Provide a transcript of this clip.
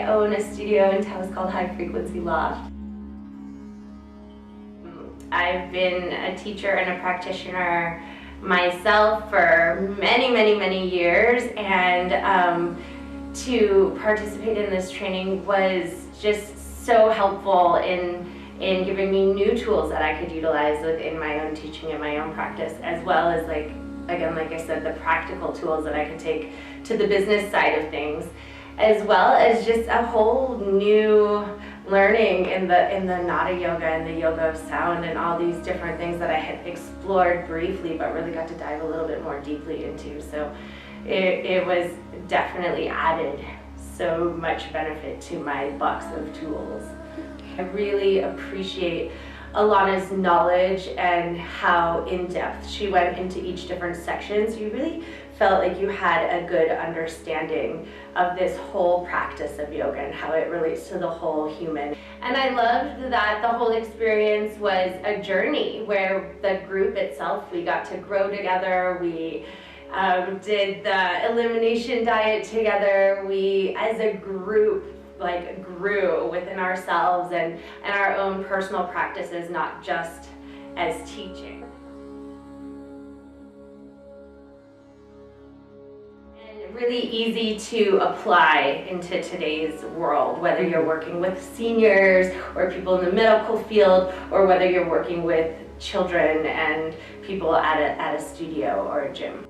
own a studio in Taos called High Frequency Loft. I've been a teacher and a practitioner myself for many years, and to participate in this training was just so helpful in giving me new tools that I could utilize within my own teaching and my own practice, as well as, like I said, the practical tools that I could take to the business side of things, as well as just a whole new learning in the Nada yoga and the yoga of sound and all these different things that I had explored briefly but really got to dive a little bit more deeply into. So it was definitely added so much benefit to my box of tools. I really appreciate Alana's knowledge and how in-depth she went into each different section. So you really felt like you had a good understanding of this whole practice of yoga and how it relates to the whole human. And I loved that the whole experience was a journey where the group itself, we got to grow together. We did the elimination diet together. We, as a group, grew within ourselves and our own personal practices, not just as teaching. And really easy to apply into today's world, whether you're working with seniors or people in the medical field, or whether you're working with children and people at a studio or a gym.